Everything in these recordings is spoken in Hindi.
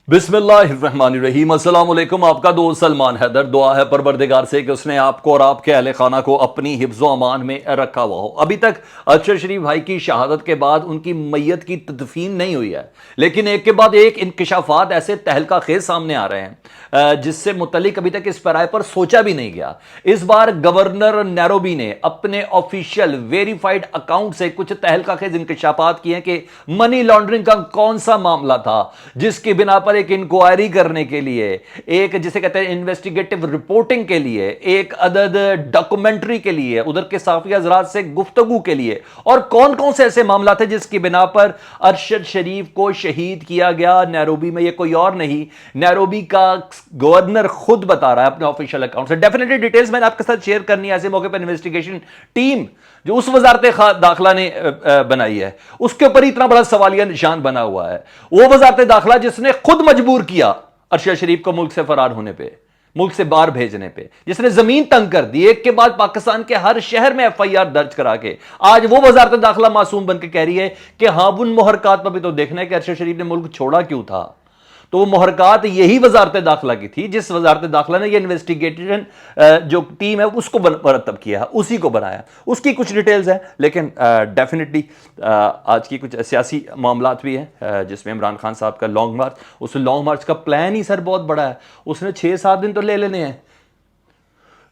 बिस्मिल्लाहिर्रहमानिर्रहीम। अस्सलाम वालेकुम। आपका दोस्त सलमान हैदर। दुआ है परवरदिगार से कि उसने आपको और आपके अहले खाना को अपनी हिफ्ज़ो अमान में रखा हुआ हो। अभी तक अरशद शरीफ भाई की शहादत के बाद उनकी मैयत की तदफीन नहीं हुई है, लेकिन एक के बाद एक इंकशाफात ऐसे तहलका खेज सामने आ रहे हैं जिससे मुतलिक अभी तक इस पैराए पर सोचा भी नहीं गया। इस बार गवर्नर नैरोबी ने अपने ऑफिशियल वेरीफाइड अकाउंट से कुछ तहलका खेज इंकशाफात किए कि मनी लॉन्ड्रिंग का कौन सा मामला था जिसकी बिना पर एक इंक्वायरी करने के लिए, एक जिसे कहते हैं इन्वेस्टिगेटिव रिपोर्टिंग के लिए, एक अदद डॉक्यूमेंट्री के लिए, उधर के साफी हजरात से गुफ्तगू के लिए, और कौन कौन से ऐसे मामला थे जिसकी बिना पर अरशद शरीफ को शहीद किया गया नैरोबी में। ये कोई और नहीं, नैरोबी का गवर्नर खुद बता रहा है अपने ऑफिशियल अकाउंट से। डेफिनेटली डिटेल्स मैंने आपके साथ शेयर करनी है। ऐसे मौके पर इन्वेस्टिगेशन टीम जो उस वजारत दाखिला ने बनाई है, उसके ऊपर इतना बड़ा सवालिया निशान बना हुआ है। वो वजारत दाखिला जिसने खुद मजबूर किया अरशद शरीफ को मुल्क से फरार होने पे, मुल्क से बाहर भेजने पे, जिसने जमीन तंग कर दी, एक के बाद पाकिस्तान के हर शहर में एफआईआर दर्ज करा के, आज वो वजारत दाखिला मासूम बन के कह रही है कि हाँ उन मुहरकात पर भी तो देखना है कि अरशद शरीफ ने मुल्क छोड़ा क्यों था। तो वो मुहरकात यही वजारत दाखिला की थी जिस वजारत दाखिला ने ये इन्वेस्टिगेशन जो टीम है उसको मरतब किया, उसी को बनाया। उसकी कुछ डिटेल्स है, लेकिन डेफिनेटली आज की कुछ सियासी मामलात भी हैं जिसमें इमरान खान साहब का लॉन्ग मार्च, उस लॉन्ग मार्च का प्लान ही सर बहुत बड़ा है। उसने 6-7 दिन तो ले लेने हैं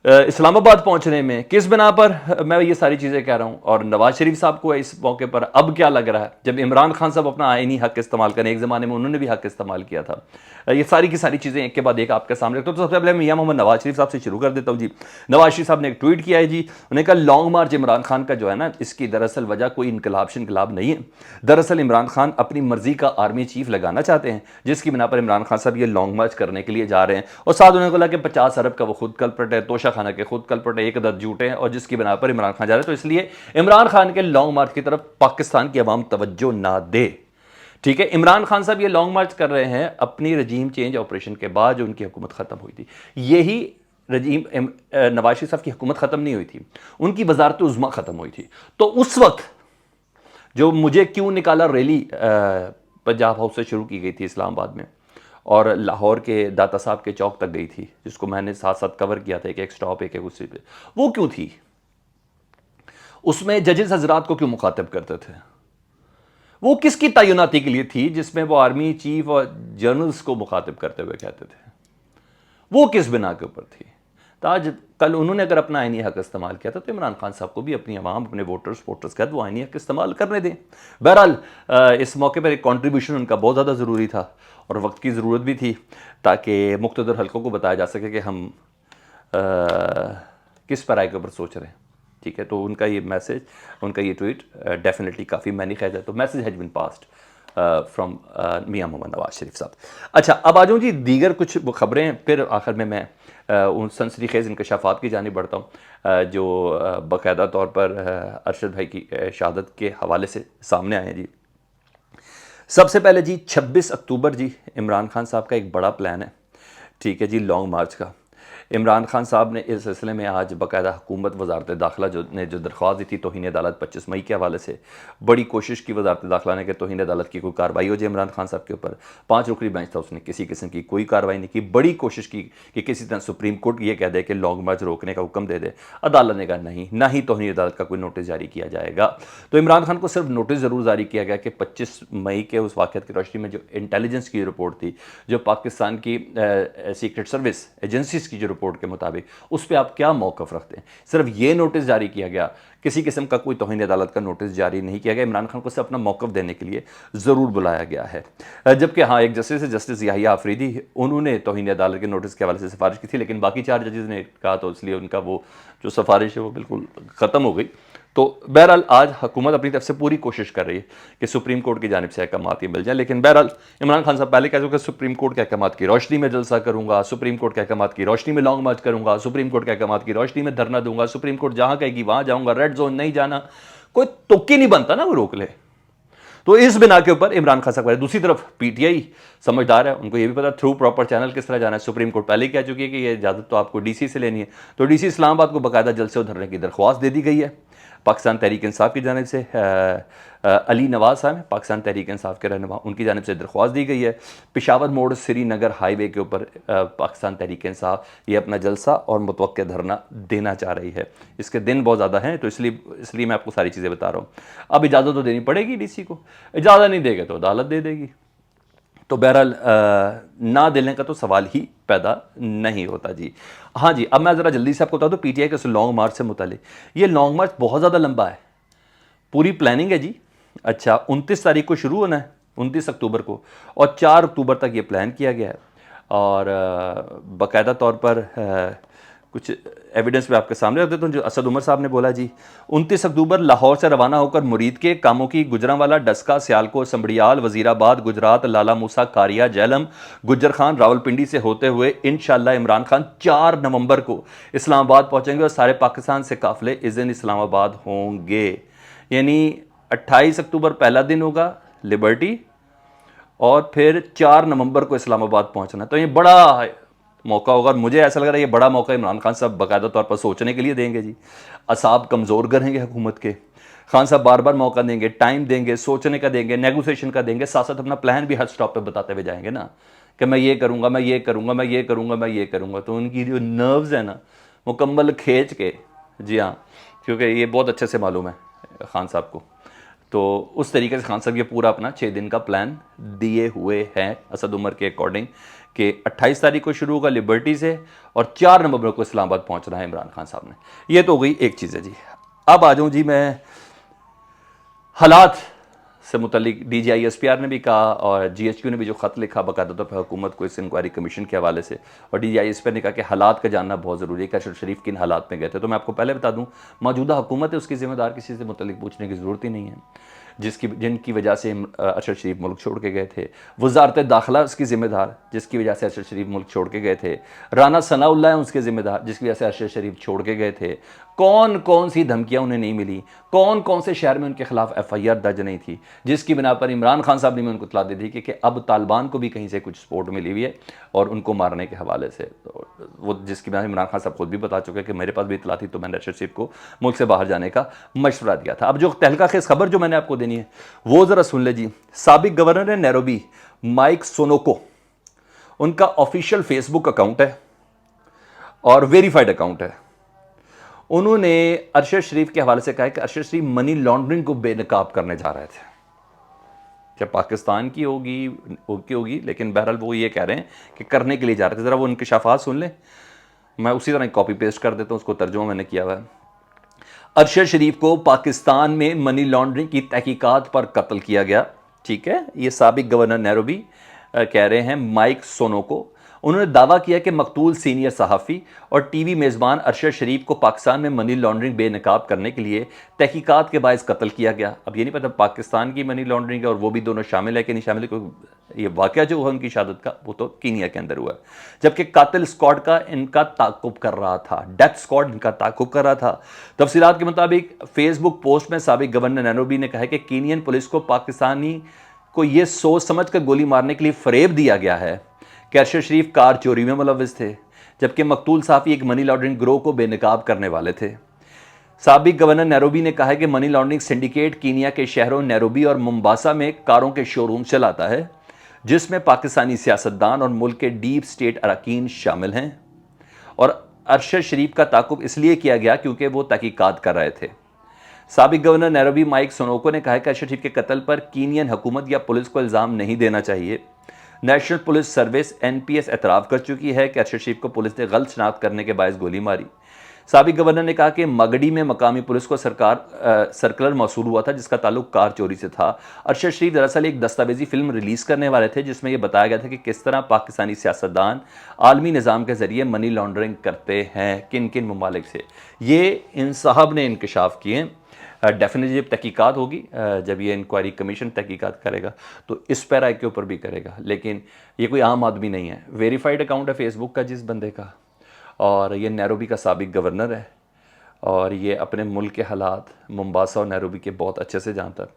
इस्लामाबाद पहुंचने में। किस बिना पर मैं ये सारी चीज़ें कह रहा हूं, और नवाज शरीफ साहब को इस मौके पर अब क्या लग रहा है जब इमरान खान साहब अपना आईनी हक इस्तेमाल करें, एक ज़माने में उन्होंने भी हक इस्तेमाल किया था। ये सारी की सारी चीज़ें एक के बाद एक आपके सामने रखता हूं। तो सबसे पहले मियां मोहम्मद नवाज शरीफ साहब से शुरू कर देता हूँ जी। नवाज शरीफ साहब ने एक ट्वीट किया है जी। उन्होंने कहा लॉन्ग मार्च इमरान खान का जो है ना, इसकी दरअसल वजह कोई इनकलाब नहीं है। दरअसल इमरान खान अपनी मर्जी का आर्मी चीफ लगाना चाहते हैं, जिसकी बिना पर इमरान खान साहब ये लॉन्ग मार्च करने के लिए जा रहे हैं। और साथ उन्होंने बोला कि 50 अरब का वो खुद कल्प्रिट है, तोशा खाना के खुद कल्प्रिट, एक अदद झूठे हैं, और जिसकी बिना पर इमरान खान जा रहे हैं। तो इसलिए इमरान खान के लॉन्ग मार्च की तरफ पाकिस्तान की आवाम तवज्जो ना दे। ठीक है, इमरान खान साहब ये लॉन्ग मार्च कर रहे हैं अपनी रजीम चेंज ऑपरेशन के बाद जो उनकी हुकूमत खत्म हुई थी। यही रजीम नवाज शरीफ साहब की हुकूमत खत्म नहीं हुई थी, उनकी वजारत उज़्मा खत्म हुई थी। तो उस वक्त जो मुझे क्यों निकाला रैली पंजाब हाउस से शुरू की गई थी इस्लामाबाद में, और लाहौर के दाता साहब के चौक तक गई थी, जिसको मैंने साथ साथ कवर किया था, एक एक स्टॉप एक एक उसी पे, वो क्यों थी? उसमें जजेस हजरात को क्यों मुखातिब करते थे? वो किसकी तैनाती के लिए थी जिसमें वो आर्मी चीफ और जनरल्स को मुखातिब करते हुए कहते थे? वो किस बिना के ऊपर थी? तो आज कल उन्होंने अगर अपना आईनी हक इस्तेमाल किया था तो इमरान खान साहब को भी अपनी आवाम, अपने वोटर्स के वो आईनी हक इस्तेमाल करने दें। बहरहाल इस मौके पर एक कॉन्ट्रीब्यूशन उनका बहुत ज़्यादा ज़रूरी था और वक्त की ज़रूरत भी थी, ताकि मुख्तदर हल्कों को बताया जा सके कि हम किस पराये के ऊपर सोच रहे हैं। ठीक है, तो उनका ये मैसेज, उनका ये ट्वीट डेफिनेटली काफ़ी मैनी खैज है। तो message has been passed from मियां मोहम्मद नवाज शरीफ साहब। अच्छा, अब आ जाऊँ जी दीगर कुछ खबरें, फिर आखिर में मैं उन सनसनीखेज़ इंकशाफात की जानिब बढ़ता हूँ जो बाकायदा तौर पर अरशद भाई की शहादत के हवाले से सामने आए हैं जी। सबसे पहले जी 26 अक्टूबर जी इमरान खान साहब का एक बड़ा प्लान है, ठीक है जी, लॉन्ग मार्च का। इमरान खान साहब ने इस सिलसिले में आज बाकायदा हुकूमत वजारत दाखिला जो दरख्वास्त दी थी तौहीन अदालत 25 मई के हवाले से, बड़ी कोशिश की वजारत दाखिला ने कि तौहीन अदालत की कोई कार्रवाई हो जाए इमरान खान साहब के ऊपर। 5 रुकनी बेंच था, उसने किसी किस्म की कोई कार्रवाई नहीं की। बड़ी कोशिश की कि किसी तरह सुप्रीम कोर्ट ये कह दे कि लॉन्ग मार्च रोकने का हुक्म दे दे। अदालत ने कहा नहीं, ना ही तौहीन अदालत का कोई नोटिस जारी किया जाएगा। तो इमरान खान को सिर्फ नोटिस ज़रूर जारी किया गया कि 25 मई के उस वाक़यात की रोशनी में जो इंटेलिजेंस की रिपोर्ट थी, जो पाकिस्तान की सीक्रेट सर्विस एजेंसीज़ की जो रिपोर्ट के मुताबिक, उस पर आप क्या मौक़िफ़ रखते हैं। सिर्फ ये नोटिस जारी किया गया, किसी किस्म का कोई तौहीन अदालत का नोटिस जारी नहीं किया गया। इमरान खान को सिर्फ अपना मौक़िफ़ देने के लिए ज़रूर बुलाया गया है। जबकि हाँ, एक जस्टिस याहिया अफरीदी, उन्होंने तौहीन अदालत के नोटिस के हवाले से सिफारिश की थी, लेकिन बाकी 4 जजेस ने कहा, तो इसलिए उनका वो जो सिफारिश है वो बिल्कुल ख़त्म हो गई। तो बहरहाल आज हुकूमत अपनी तरफ से पूरी कोशिश कर रही है कि सुप्रीम कोर्ट की जानिब से अहकामात ये मिल जाए। लेकिन बहरहाल इमरान खान साहब पहले कह चुके सुप्रीम कोर्ट के अहकामात की रोशनी में जलसा करूंगा, सुप्रीम कोर्ट के अहकामात की रोशनी में लॉन्ग मार्च करूंगा, सुप्रीम कोर्ट के अहकामात की रोशनी में धरना दूंगा, सुप्रीम कोर्ट जहां कहेगी वहां जाऊंगा, रेड जोन नहीं जाना। कोई तुक्की नहीं बनता ना वो रोक ले। तो इस बिना के ऊपर इमरान खान साहब, दूसरी तरफ पीटीआई समझदार है, उनको ये भी पता थ्रू प्रॉपर चैनल किस तरह जाना है। सुप्रीम कोर्ट पहले ही कह चुकी है कि ये इजाज़त तो आपको डीसी से लेनी है, तो डीसी इस्लामाबाद को बाकायदा जलसे उधरने की दरख्वास्त दे दी गई है। पाकिस्तान तहरीक इंसाफ की जानिब से अली नवाज साहब पाकिस्तान तहरीक इंसाफ के रहनुमा, उनकी जानिब से दरख्वास्त दी गई है। पेशावर मोड़ श्रीनगर हाईवे के ऊपर पाकिस्तान तहरीक इंसाफ ये अपना जलसा और मुतवक्किल धरना देना चाह रही है। इसके दिन बहुत ज़्यादा हैं, तो इसलिए मैं आपको सारी चीज़ें बता रहा हूँ। अब इजाज़त तो देनी पड़ेगी डीसी को, इजाज़त नहीं देगा तो अदालत दे देगी। तो बहरहाल ना देने का तो सवाल ही पैदा नहीं होता जी। हाँ जी, अब मैं ज़रा जल्दी से आपको बता दूँ पीटीआई के लॉन्ग मार्च से मुतालिक। ये लॉन्ग मार्च बहुत ज़्यादा लंबा है, पूरी प्लानिंग है जी। अच्छा, 29 तारीख को शुरू होना है, 29 अक्टूबर को, और 4 अक्टूबर तक ये प्लान किया गया है। और बाकायदा तौर पर कुछ एविडेंस मैं आपके सामने रख देता हूँ जो असद उमर साहब ने बोला जी। 29 अक्टूबर लाहौर से रवाना होकर मुरीद के कामों की गुजरांवाला, डस्का, सियालकोट, संबड़ियाल, वजीराबाद, गुजरात, लाला मूसा, कारिया, झेलम, गुज्जर खान, रावलपिंडी से होते हुए इंशाअल्लाह इमरान खान 4 नवंबर को इस्लामाबाद पहुंचेंगे और सारे पाकिस्तान से काफिले इस दिन इस्लामाबाद होंगे। यानी 28 अक्टूबर पहला दिन होगा लिबर्टी, और फिर 4 नवंबर को इस्लामाबाद पहुंचना। तो ये बड़ा मौका होगा, और मुझे ऐसा लग रहा है ये बड़ा मौका इमरान खान साहब बाकायदा तौर पर सोचने के लिए देंगे जी। असाब कमज़ोर करेंगे हुकूमत के, खान साहब बार बार मौका देंगे, टाइम देंगे, सोचने का देंगे, नेगोशिएशन का देंगे, साथ साथ अपना प्लान भी हर स्टॉप पे बताते हुए जाएंगे ना कि मैं ये करूँगा, मैं ये करूँगा, मैं ये करूँगा, मैं ये करूँगा। तो उनकी जो नर्व्स है ना मुकम्मल खींच के, जी हाँ, क्योंकि ये बहुत अच्छे से मालूम है खान साहब को, तो उस तरीके से खान साहब ये पूरा अपना 6 दिन का प्लान दिए हुए हैं असद उमर के अकॉर्डिंग कि 28 तारीख को शुरू होगा लिबर्टी से और 4 नवंबर को इस्लामाबाद पहुंचना है इमरान खान साहब ने। ये तो हो गई एक चीज़ है जी। अब आ जाऊँ जी मैं हालात से मुतल्लिक। DGI-SPR ने भी कहा और GHQ ने भी जो ख़त लिखा बाकायदा तौर पर हुकूमत को इस इंक्वायरी कमीशन के हवाले से, और DGI-SPR ने कहा कि हालात का जानना बहुत ज़रूरी है कि अरशद शरीफ किन हालात में गए थे। तो मैं आपको पहले बता दूं मौजूदा हुकूमत है, उसकी ज़िम्मेदार किसी से मुतल्लिक पूछने की ज़रूरत ही नहीं है जिनकी वजह से अरशद शरीफ मुल्क छोड़ के गए थे। वजारत दाखिला उसकी ज़िम्मेदार जिसकी वजह से अरशद शरीफ मुल्क छोड़ के गए थे। राना सनाउल्लाह है उसके ज़िम्मेदार जिसकी वजह से अरशद शरीफ छोड़ के गए थे। कौन कौन सी धमकियां उन्हें नहीं मिली, कौन कौन से शहर में उनके खिलाफ FIR दर्ज नहीं थी, जिसकी बिना पर इमरान खान साहब ने उनको इतला दी थी कि अब तालिबान को भी कहीं से कुछ सपोर्ट मिली हुई है और उनको मारने के हवाले से। तो वो जिसकी बिना इमरान खान साहब खुद भी बता चुके हैं कि मेरे पास भी इतला थी, तो मैंने अरशद शरीफ को मुल्क से बाहर जाने का मशवरा दिया था। अब जो तहलका खेज खबर जो मैंने आपको देनी है वो ज़रा सुन ले जी। साबिक गवर्नर है नैरोबी माइक सोनोको, उनका ऑफिशियल फेसबुक अकाउंट है और वेरीफाइड अकाउंट है। उन्होंने अरशद शरीफ के हवाले से कहा कि अरशद शरीफ मनी लॉन्ड्रिंग को बेनकाब करने जा रहे थे। क्या पाकिस्तान की होगी, लेकिन बहरहाल वो ये कह रहे हैं कि करने के लिए जा रहे थे। ज़रा वो इंकशाफात सुन लें, मैं उसी तरह कॉपी पेस्ट कर देता हूँ, उसको तर्जुमा मैंने किया हुआ है। अरशद शरीफ को पाकिस्तान में मनी लॉन्ड्रिंग की तहकीकात पर कत्ल किया गया। ठीक है, ये साबिक गवर्नर नैरोबी कह रहे हैं माइक सोनोको। उन्होंने दावा किया कि मकतूल सीनियर सहाफ़ी और टीवी मेज़बान अरशद शरीफ को पाकिस्तान में मनी लॉन्ड्रिंग बेनकाब करने के लिए तहकीकात के बायस कत्ल किया गया। अब ये नहीं पता पाकिस्तान की मनी लॉन्ड्रिंग है और वो भी दोनों शामिल है कि नहीं शामिल है, क्योंकि ये वाक़या जो हुआ उनकी शहादत का वो तो कीनिया के अंदर हुआ है, जबकि कातिल स्क्वाड का इनका ताक़ुब कर रहा था, डेथ स्क्वाड इनका ताक़ुब कर रहा था। तफसीलात के मुताबिक फेसबुक पोस्ट में साबिक गवर्नर नैरोबी ने कहा कि कीनियन पुलिस को पाकिस्तानी को यह सोच समझ कर गोली मारने के लिए फ़रेब दिया गया है कि अरशद शरीफ कार चोरी में मुलव्विस थे, जबकि मकतूल साफ़ी एक मनी लॉन्ड्रिंग ग्रोह को बेनकाब करने वाले थे। साबिक गवर्नर नैरोबी ने कहा कि मनी लॉन्ड्रिंग सिंडिकेट कीनिया के शहरों नैरोबी और मुम्बासा में कारों के शोरूम चलाता है, जिसमें पाकिस्तानी सियासतदान और मुल्क के डीप स्टेट अरकान शामिल हैं, और अरशद शरीफ का ताक़ुब इसलिए किया गया क्योंकि वो तहकीकात कर रहे थे। साबिक गवर्नर नैरोबी माइक सोनोको ने कहा कि अरशद शरीफ के कत्ल पर कीनियन हुकूमत या पुलिस को इल्ज़ाम नहीं देना चाहिए। नेशनल पुलिस सर्विस NPS एतराफ़ कर चुकी है कि अरशद शरीफ को पुलिस ने गलत शनाख्त करने के बायस गोली मारी। साबिक गवर्नर ने कहा कि मगडी में मकामी पुलिस को सर्कुलर मौसूल हुआ था जिसका ताल्लुक कार चोरी से था। अरशद शरीफ दरअसल एक दस्तावेजी फिल्म रिलीज़ करने वाले थे जिसमें यह बताया गया था कि किस तरह पाकिस्तानी सियासतदान आलमी निज़ाम के ज़रिए मनी लॉन्ड्रिंग करते हैं, किन किन ममालिक से। ये इन साहब ने इंकशाफ किए। डेफिनेटली जब तहकीकात होगी, जब ये इंक्वायरी कमीशन तहकीकात करेगा तो इस पैरा के ऊपर भी करेगा, लेकिन ये कोई आम आदमी नहीं है। वेरीफाइड अकाउंट है फेसबुक का जिस बंदे का, और ये नैरोबी का साबिक गवर्नर है, और ये अपने मुल्क के हालात मुम्बासा और नैरोबी के बहुत अच्छे से जानता है।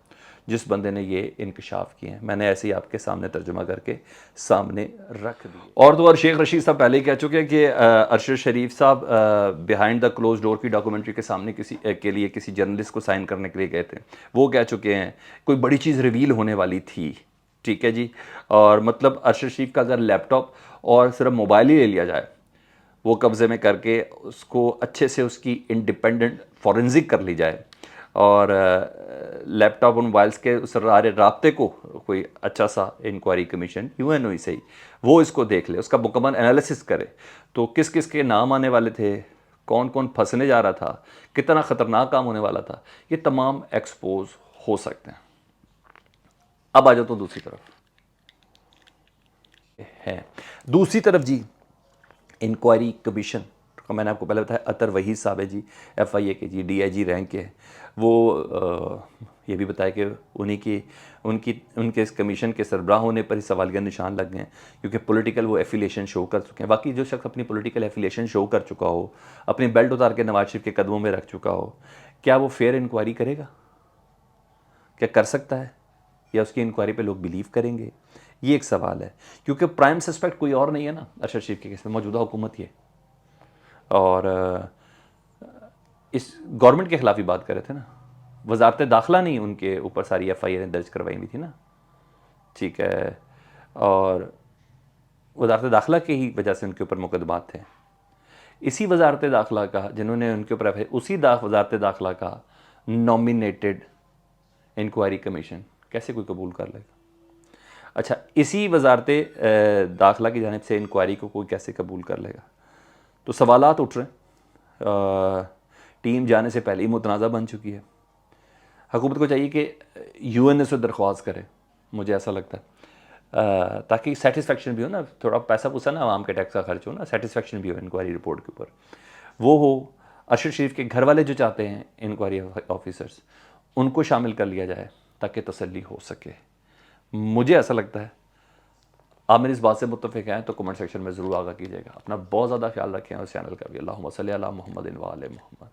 जिस बंदे ने ये इंकशाफ किए हैं। मैंने ऐसे ही आपके सामने तर्जुमा करके सामने रख दी। और तो और शेख रशीद साहब पहले ही कह चुके हैं कि अरशद शरीफ साहब बिहाइंड द क्लोज डोर की डॉक्यूमेंट्री के सामने के लिए किसी जर्नलिस्ट को साइन करने के लिए गए थे। वो कह चुके हैं कोई बड़ी चीज़ रिवील होने वाली थी, ठीक है जी। और मतलब अरशद शरीफ का अगर लैपटॉप और सिर्फ मोबाइल ही ले लिया जाए, वो कब्ज़े में करके उसको अच्छे से उसकी इंडिपेंडेंट फॉरेंसिक कर ली जाए और लैपटॉप और मोबाइल्स के उस सारे राब्ते को कोई अच्छा सा इंक्वायरी कमीशन यूएनओ से ही वो इसको देख ले, उसका मुकम्मल एनालिसिस करे, तो किस किस के नाम आने वाले थे, कौन कौन फंसने जा रहा था, कितना ख़तरनाक काम होने वाला था, ये तमाम एक्सपोज हो सकते हैं। अब आ जाओ तो दूसरी तरफ है, दूसरी तरफ जी इंक्वायरी कमीशन का मैंने आपको पहले बताया अतर वहीद साहब है जी, FIA के जी DIG रैंक के। वो ये भी बताया कि उनके इस कमीशन के सरबराह होने पर ही सवालिया निशान लग गए हैं, क्योंकि पॉलिटिकल वो एफिलिएशन शो कर चुके हैं। बाकी जो शख्स अपनी पॉलिटिकल एफिलिएशन शो कर चुका हो, अपनी बेल्ट उतार के नवाज शरीफ के कदमों में रख चुका हो, क्या वो फेयर इंक्वायरी करेगा? क्या कर सकता है? या उसकी इंक्वायरी पे लोग बिलीव करेंगे? ये एक सवाल है, क्योंकि प्राइम सस्पेक्ट कोई और नहीं है ना अरशद शरीफ के केस में, मौजूदा हुकूमत ही है। और इस गवर्नमेंट के ख़िलाफ़ ही बात कर रहे थे ना, वजारत दाखिला नहीं उनके ऊपर सारी FIA दर्ज करवाई हुई थी ना, ठीक है। और वजारत दाखिला की ही वजह से उनके ऊपर मुकदमात थे। इसी वजारत दाखिला का जिन्होंने उनके ऊपर उसी वजारत दाखिला का नॉमिनेटेड इंक्वायरी कमीशन कैसे कोई कबूल कर लेगा? अच्छा, इसी वजारत दाखिला की जानिब से इंक्वायरी को कोई कैसे कबूल कर लेगा? तो सवालात उठ रहे हैं। टीम जाने से पहले ही मुतनाज़ा बन चुकी है। हुकूमत को चाहिए कि UN से दरख्वास्त करे, मुझे ऐसा लगता है, ताकि सेटिस्फेक्शन भी हो ना, थोड़ा पैसा पूसा ना आवाम के टैक्स का खर्च हो ना, सेटिस्फेक्शन भी हो इंक्वायरी रिपोर्ट के ऊपर, वो हो। अरशद शरीफ के घर वाले जो चाहते हैं इंक्वायरी ऑफिसर्स, उनको शामिल कर लिया जाए ताकि तसल्ली हो सके। मुझे ऐसा लगता है, आप मेरी इस बात से मुत्तफ़िक हैं तो कमेंट सेक्शन में ज़रूर आगाह कीजिएगा। अपना बहुत ज़्यादा ख्याल रखें और इस चैनल का भी। अल्लाहुम्मा सल्ली अला मुहम्मदिन व आले मुहम्मद।